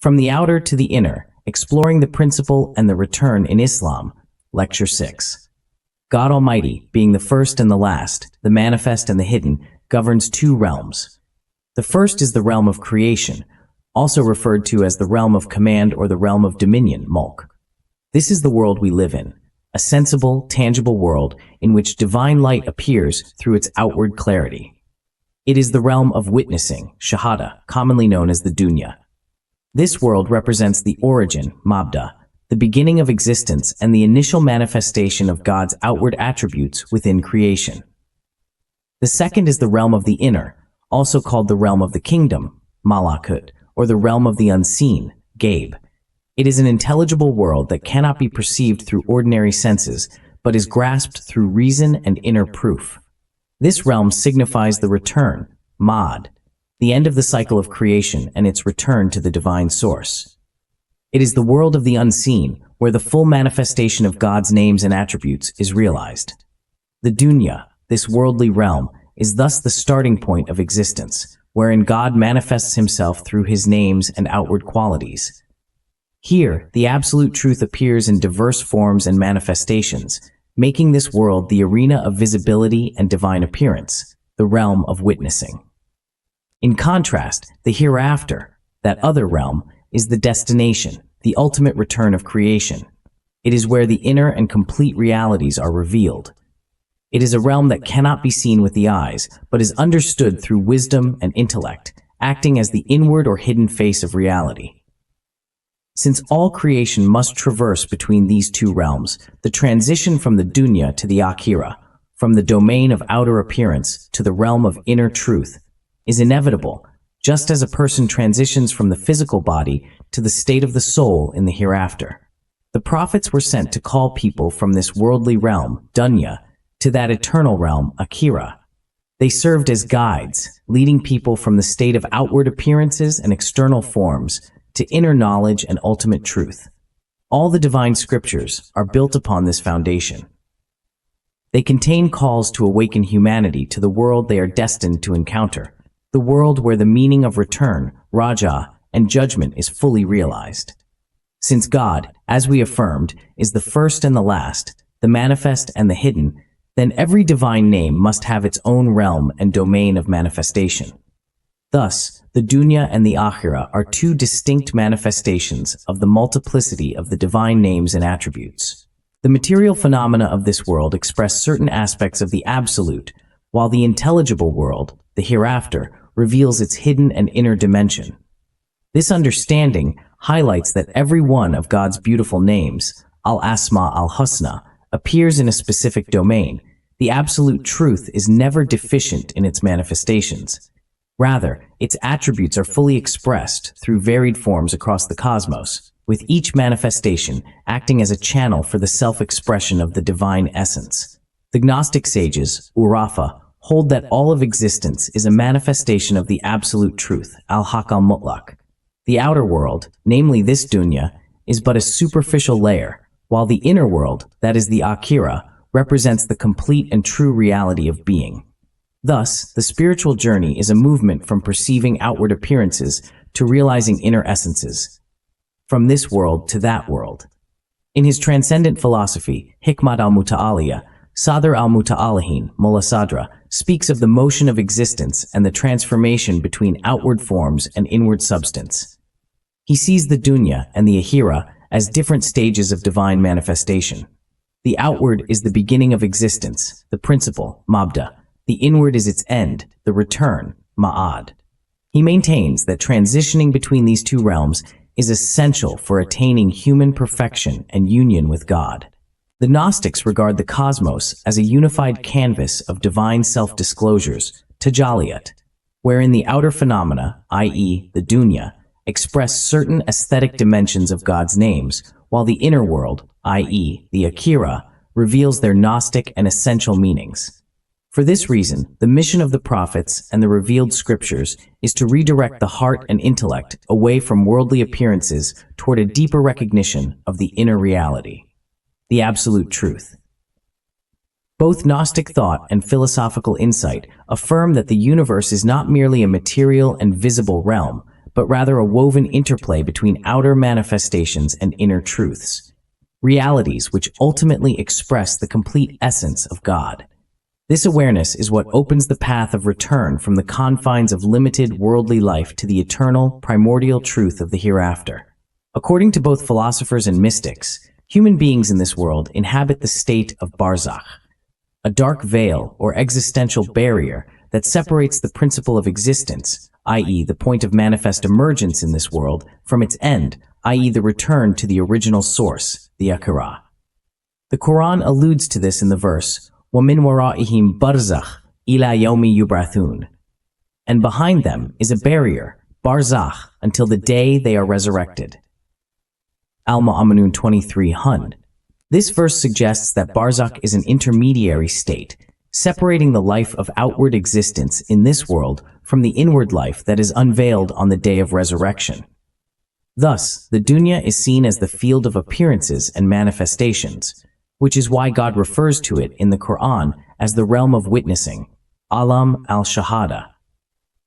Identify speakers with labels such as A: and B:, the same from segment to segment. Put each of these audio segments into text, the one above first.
A: From the Outer to the Inner, Exploring the Principle and the Return in Islam, Lecture 6. God Almighty, being the first and the last, the manifest and the hidden, governs two realms. The first is the realm of creation, also referred to as the realm of command or the realm of dominion, Mulk. This is the world we live in, a sensible, tangible world in which divine light appears through its outward clarity. It is the realm of witnessing, shahādah, commonly known as the dunya. This world represents the origin, Mabda, the beginning of existence and the initial manifestation of God's outward attributes within creation. The second is the realm of the inner, also called the realm of the kingdom, Malakūt, or the realm of the unseen, Gaib. It is an intelligible world that cannot be perceived through ordinary senses, but is grasped through reason and inner proof. This realm signifies the return, Maad, the end of the cycle of creation and its return to the divine source. It is the world of the unseen, where the full manifestation of God's names and attributes is realized. The dunya, this worldly realm, is thus the starting point of existence, wherein God manifests himself through his names and outward qualities. Here, the absolute truth appears in diverse forms and manifestations, making this world the arena of visibility and divine appearance, the realm of witnessing. In contrast, the hereafter, that other realm, is the destination, the ultimate return of creation. It is where the inner and complete realities are revealed. It is a realm that cannot be seen with the eyes, but is understood through wisdom and intellect, acting as the inward or hidden face of reality. Since all creation must traverse between these two realms, the transition from the dunya to the ākhirah, from the domain of outer appearance to the realm of inner truth, is inevitable, just as a person transitions from the physical body to the state of the soul in the hereafter. The prophets were sent to call people from this worldly realm, dunya, to that eternal realm, ākhirah. They served as guides, leading people from the state of outward appearances and external forms to inner knowledge and ultimate truth. All the divine scriptures are built upon this foundation. They contain calls to awaken humanity to the world they are destined to encounter, the world where the meaning of return, raja, and judgment is fully realized. Since God, as we affirmed, is the first and the last, the manifest and the hidden, then every divine name must have its own realm and domain of manifestation. Thus, the dunya and the ākhirah are two distinct manifestations of the multiplicity of the divine names and attributes. The material phenomena of this world express certain aspects of the absolute, while the intelligible world, the hereafter, reveals its hidden and inner dimension. This understanding highlights that every one of God's beautiful names, al-asma al-husna, appears in a specific domain. The absolute truth is never deficient in its manifestations. Rather, its attributes are fully expressed through varied forms across the cosmos, with each manifestation acting as a channel for the self-expression of the divine essence. The Gnostic sages, Urafa, hold that all of existence is a manifestation of the absolute truth, al-haq al-mutlaq. The outer world, namely this dunya, is but a superficial layer, while the inner world, that is the ākhirah, represents the complete and true reality of being. Thus, the spiritual journey is a movement from perceiving outward appearances to realizing inner essences, from this world to that world. In his transcendent philosophy, Hikmat al-Muta'aliyah, Sadra al-Muta'alihin, Mulla Sadra, speaks of the motion of existence and the transformation between outward forms and inward substance. He sees the dunya and the ākhirah as different stages of divine manifestation. The outward is the beginning of existence, the principle, Mabda. The inward is its end, the return, Maad. He maintains that transitioning between these two realms is essential for attaining human perfection and union with God. The Gnostics regard the cosmos as a unified canvas of divine self-disclosures, Tajalli, wherein the outer phenomena, i.e., the dunya, express certain aesthetic dimensions of God's names, while the inner world, i.e., the ākhirah, reveals their Gnostic and essential meanings. For this reason, the mission of the prophets and the revealed scriptures is to redirect the heart and intellect away from worldly appearances toward a deeper recognition of the inner reality, the absolute truth. Both Gnostic thought and philosophical insight affirm that the universe is not merely a material and visible realm, but rather a woven interplay between outer manifestations and inner truths, realities which ultimately express the complete essence of God. This awareness is what opens the path of return from the confines of limited worldly life to the eternal, primordial truth of the hereafter. According to both philosophers and mystics, human beings in this world inhabit the state of Barzakh, a dark veil or existential barrier that separates the principle of existence, i.e. the point of manifest emergence in this world, from its end, i.e. the return to the original source, the ākhirah. The Quran alludes to this in the verse, وَمِنْ وَرَائِهِمْ بَرْزَخْ إِلَى يَوْمِ يُبْعَثُونَ. And behind them is a barrier, Barzakh, until the day they are resurrected. Al-Ma'ād 23 Hund. This verse suggests that Barzakh is an intermediary state, separating the life of outward existence in this world from the inward life that is unveiled on the day of resurrection. Thus, the dunya is seen as the field of appearances and manifestations, which is why God refers to it in the Quran as the realm of witnessing, alam al-shahādah,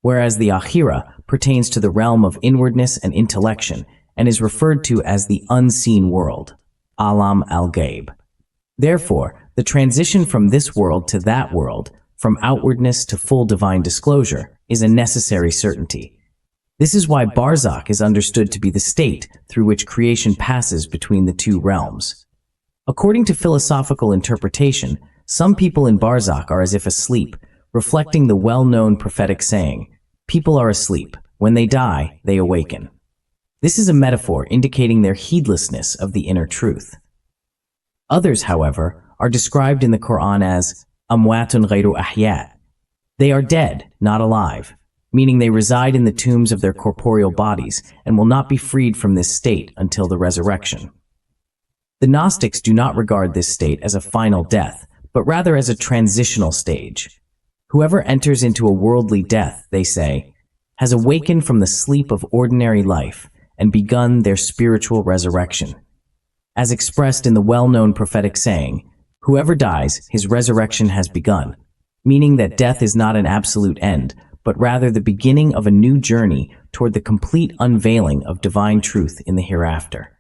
A: whereas the ākhirah pertains to the realm of inwardness and intellection and is referred to as the unseen world, alam al-ghaib. Therefore, the transition from this world to that world, from outwardness to full divine disclosure, is a necessary certainty. This is why Barzakh is understood to be the state through which creation passes between the two realms. According to philosophical interpretation, some people in Barzakh are as if asleep, reflecting the well-known prophetic saying, "People are asleep. When they die, they awaken." This is a metaphor indicating their heedlessness of the inner truth. Others, however, are described in the Quran as amwatun ghayru ahya'. They are dead, not alive, meaning they reside in the tombs of their corporeal bodies and will not be freed from this state until the resurrection. The Gnostics do not regard this state as a final death, but rather as a transitional stage. Whoever enters into a worldly death, they say, has awakened from the sleep of ordinary life and begun their spiritual resurrection. As expressed in the well-known prophetic saying, "Whoever dies, his resurrection has begun," meaning that death is not an absolute end, but rather the beginning of a new journey toward the complete unveiling of divine truth in the hereafter.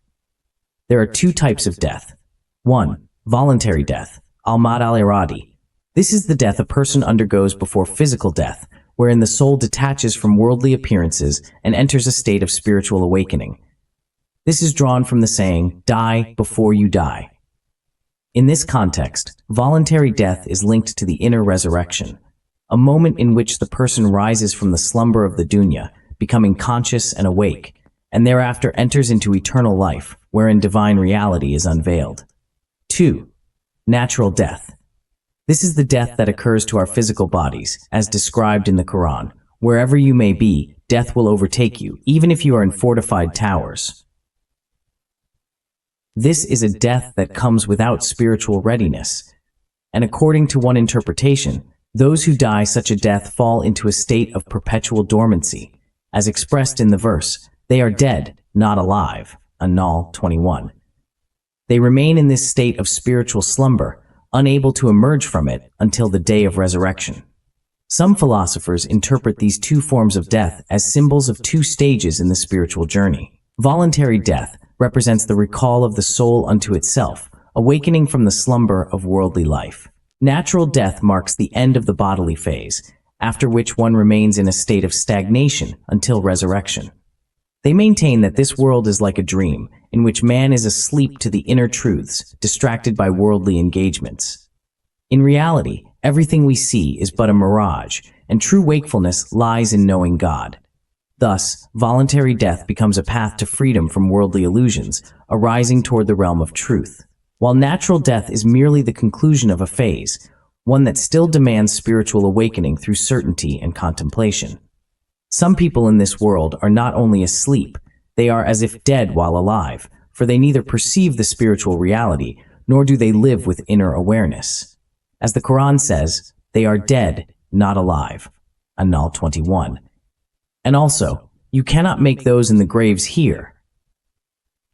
A: There are two types of death. 1. Voluntary death, al-mabdaʼ al-iradi. This is the death a person undergoes before physical death, wherein the soul detaches from worldly appearances and enters a state of spiritual awakening. This is drawn from the saying, "Die before you die." In this context, voluntary death is linked to the inner resurrection, a moment in which the person rises from the slumber of the dunya, becoming conscious and awake, and thereafter enters into eternal life, wherein divine reality is unveiled. 2. Natural death. This is the death that occurs to our physical bodies, as described in the Quran. Wherever you may be, death will overtake you, even if you are in fortified towers. This is a death that comes without spiritual readiness, and according to one interpretation, those who die such a death fall into a state of perpetual dormancy, as expressed in the verse, "They are dead, not alive," An-Nahl 21. They remain in this state of spiritual slumber, unable to emerge from it until the day of resurrection. Some philosophers interpret these two forms of death as symbols of two stages in the spiritual journey. Voluntary death represents the recall of the soul unto itself, awakening from the slumber of worldly life. Natural death marks the end of the bodily phase, after which one remains in a state of stagnation until resurrection. They maintain that this world is like a dream, in which man is asleep to the inner truths, distracted by worldly engagements. In reality, everything we see is but a mirage, and true wakefulness lies in knowing God. Thus, voluntary death becomes a path to freedom from worldly illusions, arising toward the realm of truth. While natural death is merely the conclusion of a phase, one that still demands spiritual awakening through certainty and contemplation. Some people in this world are not only asleep, they are as if dead while alive, for they neither perceive the spiritual reality, nor do they live with inner awareness. As the Quran says, they are dead, not alive. An-Nahl 21. And also, you cannot make those in the graves hear.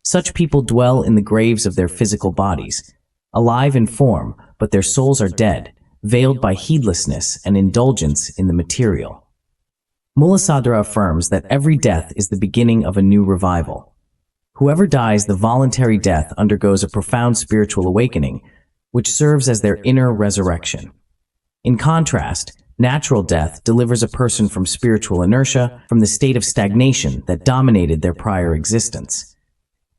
A: Such people dwell in the graves of their physical bodies, alive in form, but their souls are dead, veiled by heedlessness and indulgence in the material. Mulla Sadra affirms that every death is the beginning of a new revival. Whoever dies the voluntary death undergoes a profound spiritual awakening, which serves as their inner resurrection. In contrast, natural death delivers a person from spiritual inertia, from the state of stagnation that dominated their prior existence.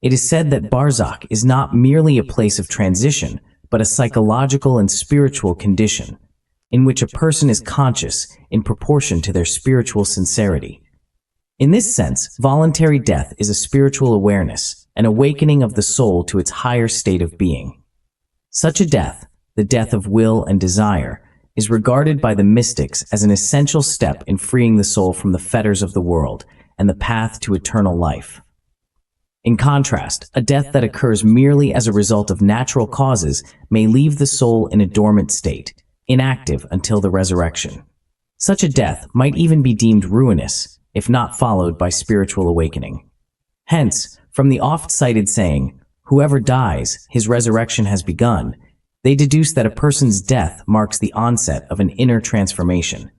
A: It is said that Barzakh is not merely a place of transition, but a psychological and spiritual condition, in which a person is conscious in proportion to their spiritual sincerity. In this sense, voluntary death is a spiritual awareness, an awakening of the soul to its higher state of being. Such a death, the death of will and desire, is regarded by the mystics as an essential step in freeing the soul from the fetters of the world and the path to eternal life. In contrast, a death that occurs merely as a result of natural causes may leave the soul in a dormant state, inactive until the resurrection. Such a death might even be deemed ruinous, if not followed by spiritual awakening. Hence, from the oft-cited saying, "Whoever dies, his resurrection has begun," they deduce that a person's death marks the onset of an inner transformation.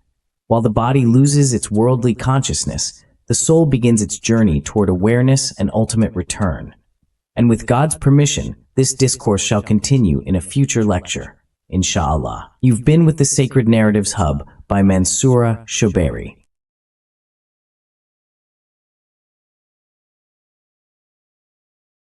A: While the body loses its worldly consciousness, the soul begins its journey toward awareness and ultimate return. And with God's permission, this discourse shall continue in a future lecture, inshallah. You've been with the Sacred Narratives Hub by Mansoureh Shobeyri.